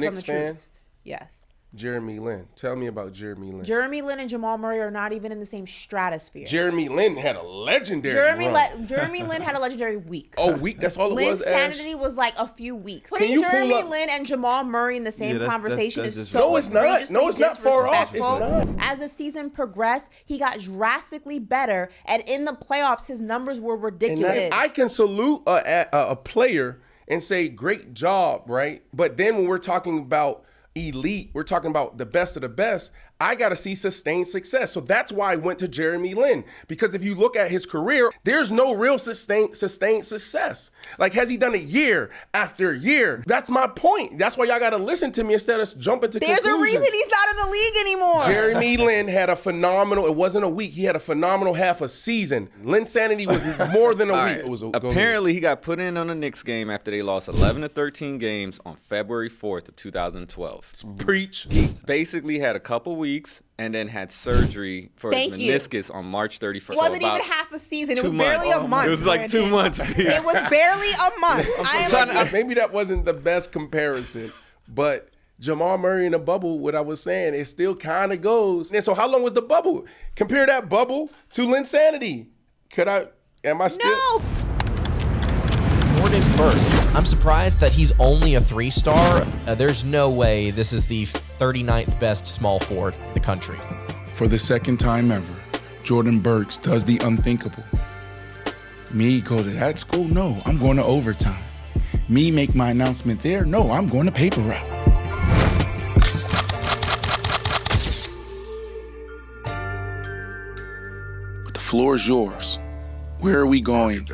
Knicks fan? truth. Yes. Jeremy Lin. Tell me about Jeremy Lin. Jeremy Lin and Jamal Murray are not even in the same stratosphere. Jeremy Lin had a legendary run. Jeremy Lin had a legendary week. Oh, week? That's all it was, Lin's sanity was like a few weeks. Putting you pull Jeremy up- Lin and Jamal Murray in the same conversation that's is just so No, it's not. No, it's not far off. It's disrespectful. not. As the season progressed, he got drastically better, and in the playoffs, his numbers were And ridiculous. I can salute a player and say, great job, right? But then when we're talking about elite, we're talking about the best of the best, I got to see sustained success. So that's why I went to Jeremy Lin, because if you look at his career, there's no real sustained success. Like, has he done it year after year? That's my point. That's why y'all got to listen to me instead of jumping to There's conclusions. a reason he's not in the league anymore. Jeremy Lin had a phenomenal, it wasn't a week, he had a phenomenal half a season. Linsanity was more than a All week. right. It was Apparently, he got put in on the Knicks game after they lost 11 to 13 games on February 4th of 2012. Preach. He basically had a couple weeks and then had surgery for his meniscus on March 31st. It wasn't even half a season. It was 2 barely months. a month. It was like 2 months. It was barely a month. Maybe that wasn't the best comparison, but Jamal Murray in the bubble, what I was saying, it still kind of goes. And so how long was the bubble? Compare that bubble to Linsanity. Am I still? No. Jordan Burks. I'm surprised that he's only a 3-star. There's no way this is the 39th best small forward in the country. For the second time ever, Jordan Burks does the unthinkable. Me go to that school? No, I'm going to overtime. Me make my announcement there? No, I'm going to paper route. But the floor is yours. Where are we going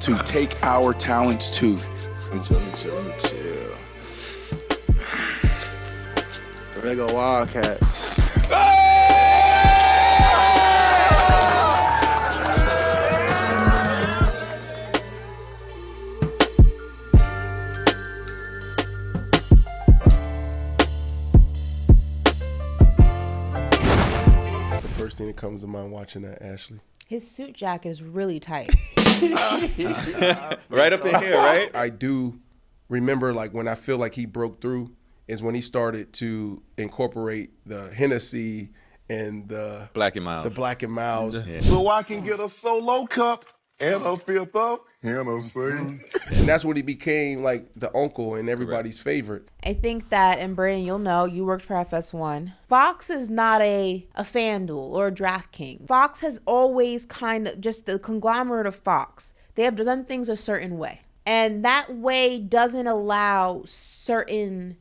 to take our talents to? Chill. They go Wildcats. The first thing that comes to mind watching that, Ashley. His suit jacket is really tight. Right up in here, right? I do remember, like, when I feel like he broke through is when he started to incorporate the Hennessy and the Black and Miles. The Black and Miles. Yeah. So I can get a solo cup and a fifth of Hennessy. And that's when he became like the uncle and everybody's favorite. I think that, and Brandon, you'll know, you worked for FS1. Fox is not a FanDuel or a DraftKings. Fox has always kind of, just the conglomerate of Fox, they have done things a certain way. And that way doesn't allow certain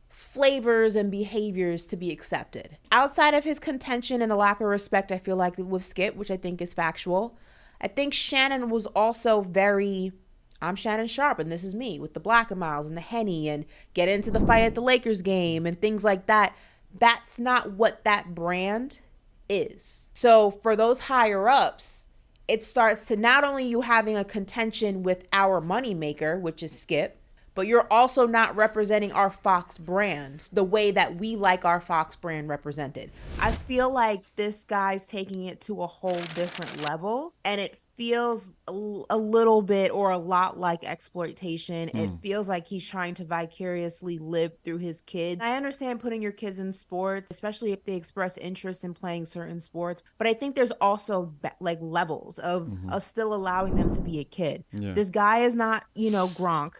flavors and behaviors to be accepted. Outside of his contention and the lack of respect, I feel like with Skip, which I think is factual, I think Shannon was also very, I'm Shannon Sharpe and this is me, with the Black and Miles and the Henny and get into the fight at the Lakers game and things like that. That's not what that brand is. So for those higher ups, it starts to not only you having a contention with our moneymaker, which is Skip, but you're also not representing our Fox brand the way that we like our Fox brand represented. I feel like this guy's taking it to a whole different level, and it feels a little bit or a lot like exploitation. It feels like he's trying to vicariously live through his kids. I understand putting your kids in sports, especially if they express interest in playing certain sports, but I think there's also like levels of still allowing them to be a kid. Yeah. This guy is not, Gronk.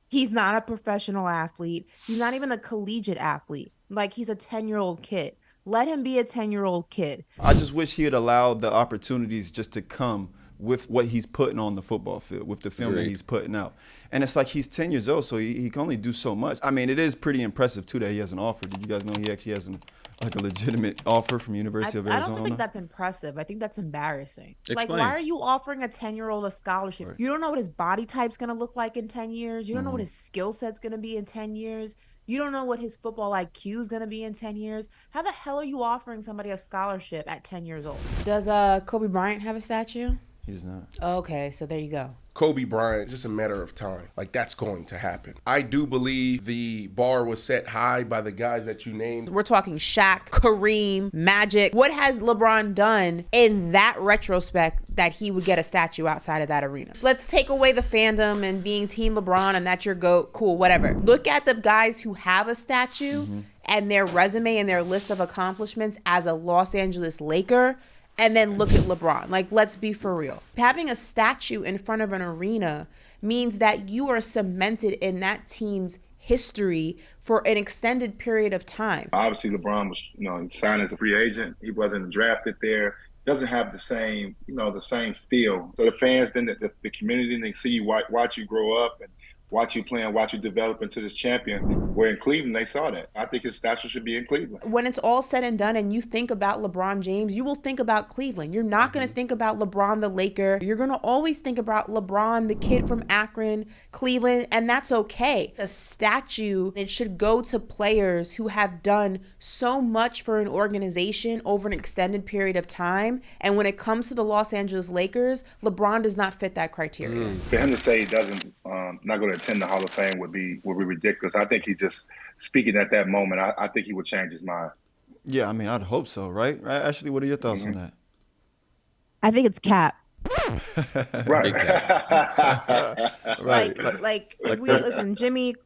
He's not a professional athlete. He's not even a collegiate athlete. Like, he's a 10-year-old kid. Let him be a 10-year-old kid. I just wish he had allowed the opportunities just to come with what he's putting on the football field, with the film that he's putting out. And it's like he's 10 years old, so he can only do so much. I mean, it is pretty impressive, too, that he has an offer. Did you guys know he actually has a legitimate offer from University of Arizona? I don't think that's impressive. I think that's embarrassing. Explain. Like, why are you offering a 10-year-old a scholarship? Right. You don't know what his body type's going to look like in 10 years. You don't know what his skill set's going to be in 10 years. You don't know what his football IQ is going to be in 10 years. How the hell are you offering somebody a scholarship at 10 years old? Does Kobe Bryant have a statue? He does not. Okay, so there you go. Kobe Bryant, just a matter of time. Like, that's going to happen. I do believe the bar was set high by the guys that you named. We're talking Shaq, Kareem, Magic. What has LeBron done in that retrospect that he would get a statue outside of that arena. So let's take away the fandom and being Team LeBron and that's your GOAT, cool, whatever. Look at the guys who have a statue and their resume and their list of accomplishments as a Los Angeles Laker, and then look at LeBron. Like, let's be for real. Having a statue in front of an arena means that you are cemented in that team's history for an extended period of time. Obviously, LeBron was, he signed as a free agent. He wasn't drafted there. Doesn't have the same, the same feel. So the fans, then the community, they see you, watch you grow up and watch you play and watch you develop into this champion. Where in Cleveland, they saw that. I think his statue should be in Cleveland. When it's all said and done and you think about LeBron James, you will think about Cleveland. You're not going to think about LeBron the Laker. You're going to always think about LeBron, the kid from Akron, Cleveland, and that's okay. A statue, it should go to players who have done so much for an organization over an extended period of time. And when it comes to the Los Angeles Lakers, LeBron does not fit that criteria. For him to say he doesn't, not going to attend the Hall of Fame would be ridiculous. I think he just speaking at that moment. I think he would change his mind. Yeah, I mean, I'd hope so, right? Ashley, what are your thoughts on that? I think it's cap. Right. Right. Like listen, Jimmy,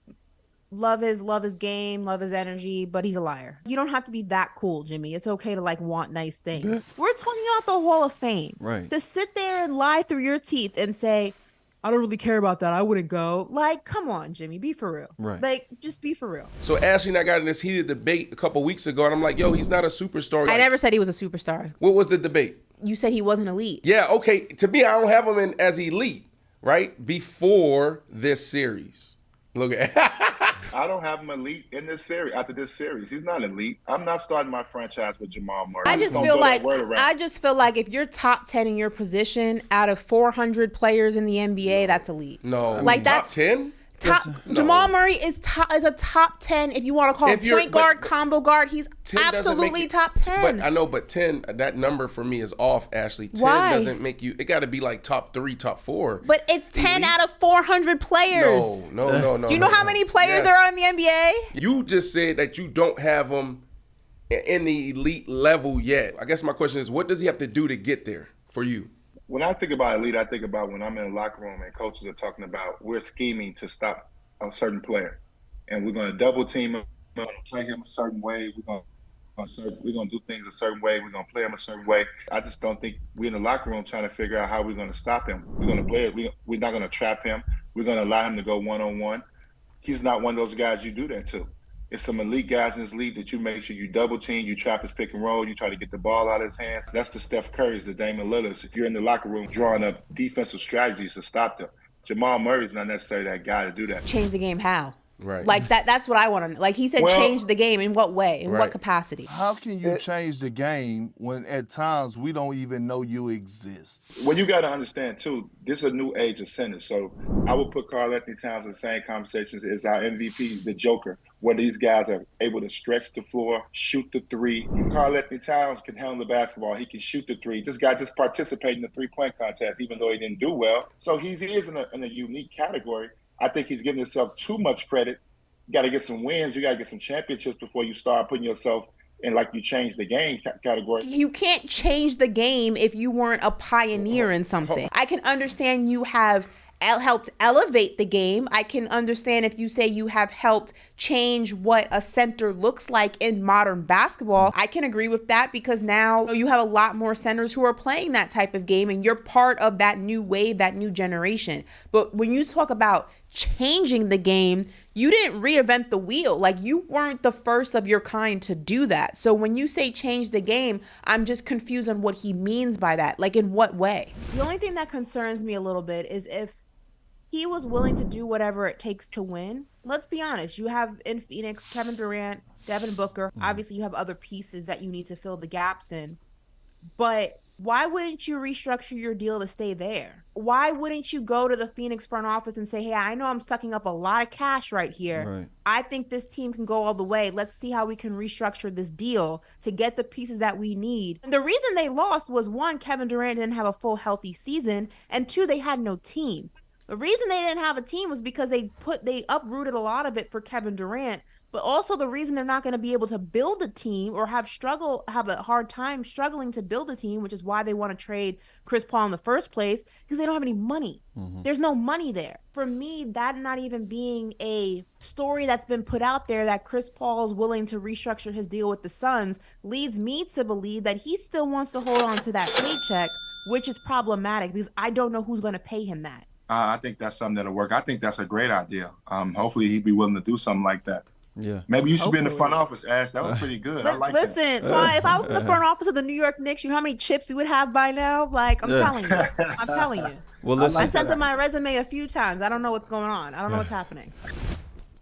love his game, love his energy, but he's a liar. You don't have to be that cool, Jimmy. It's okay to want nice things. We're talking about the Hall of Fame. Right. To sit there and lie through your teeth and say, I don't really care about that, I wouldn't go. Come on, Jimmy, be for real. Right. Just be for real. So Ashley and I got in this heated debate a couple weeks ago, and I'm like, yo, he's not a superstar. I never said he was a superstar. What was the debate? You said he wasn't elite. Yeah, okay. To me, I don't have him as elite, right? Before this series. Look at I don't have him elite in this series. After this series, he's not elite. I'm not starting my franchise with Jamal Murray. I just feel like if you're top 10 in your position out of 400 players in the NBA, that's elite. No, that's top 10. Jamal Murray is a top 10 if you want to call him point guard, combo guard. He's absolutely top 10. But I know, but 10, that number for me is off, Ashley. 10 doesn't make you. It got to be top 3, top 4. But it's 10 out of 400 players. No. Do you know how many players there are in the NBA? You just said that you don't have him in the elite level yet. I guess my question is, what does he have to do to get there for you? When I think about elite, I think about when I'm in the locker room and coaches are talking about we're scheming to stop a certain player, and we're going to double team him, we're going to play him a certain way, we're going to do things a certain way, we're going to play him a certain way. I just don't think we're in the locker room trying to figure out how we're going to stop him. We're going to play it. We're not going to trap him. We're going to allow him to go one-on-one. He's not one of those guys you do that to. It's some elite guys in this league that you make sure you double team, you trap his pick and roll, you try to get the ball out of his hands. That's the Steph Curry's, the Damian Lillard's. You're in the locker room drawing up defensive strategies to stop them. Jamal Murray's not necessarily that guy to do that. Change the game how? Right. That's what I want to know. He said change the game in what way? In what capacity? How can you change the game when at times we don't even know you exist? Well, you got to understand, too, this is a new age of centers. So I would put Karl-Anthony Towns in the same conversations as our MVP, the Joker, where these guys are able to stretch the floor, shoot the three. Karl-Anthony Towns can handle the basketball. He can shoot the three. This guy just participated in the three-point contest, even though he didn't do well. So he is in a unique category. I think he's giving himself too much credit. You got to get some wins. You got to get some championships before you start putting yourself in you change the game category. You can't change the game if you weren't a pioneer in something. I can understand you have helped elevate the game. I can understand if you say you have helped change what a center looks like in modern basketball. I can agree with that because now you have a lot more centers who are playing that type of game and you're part of that new wave, that new generation. But when you talk about changing the game, you didn't reinvent the wheel. You weren't the first of your kind to do that. So when you say change the game, I'm just confused on what he means by that. In what way? The only thing that concerns me a little bit is if he was willing to do whatever it takes to win. Let's be honest. You have in Phoenix, Kevin Durant, Devin Booker. Obviously, you have other pieces that you need to fill the gaps in. But why wouldn't you restructure your deal to stay there? Why wouldn't you go to the Phoenix front office and say, hey, I know I'm sucking up a lot of cash right here. Right. I think this team can go all the way. Let's see how we can restructure this deal to get the pieces that we need. And the reason they lost was, one, Kevin Durant didn't have a full healthy season, and two, they had no team. The reason they didn't have a team was because they uprooted a lot of it for Kevin Durant But also the reason they're not going to be able to build a team or have a hard time struggling to build a team, which is why they want to trade Chris Paul in the first place, because they don't have any money. There's no money there. For me, that not even being a story that's been put out there that Chris Paul is willing to restructure his deal with the Suns leads me to believe that he still wants to hold on to that paycheck, which is problematic because I don't know who's going to pay him that. I think that's something that'll work. I think that's a great idea. Hopefully he'd be willing to do something like that. Yeah. Maybe you should be in the front office, Ash. That was pretty good. I like that. Listen, Twan, if I was in the front office of the New York Knicks, you know how many chips we would have by now? Like, I'm telling you. I'm telling you. Well, listen. I sent them my resume a few times. I don't know what's going on. I don't know what's happening.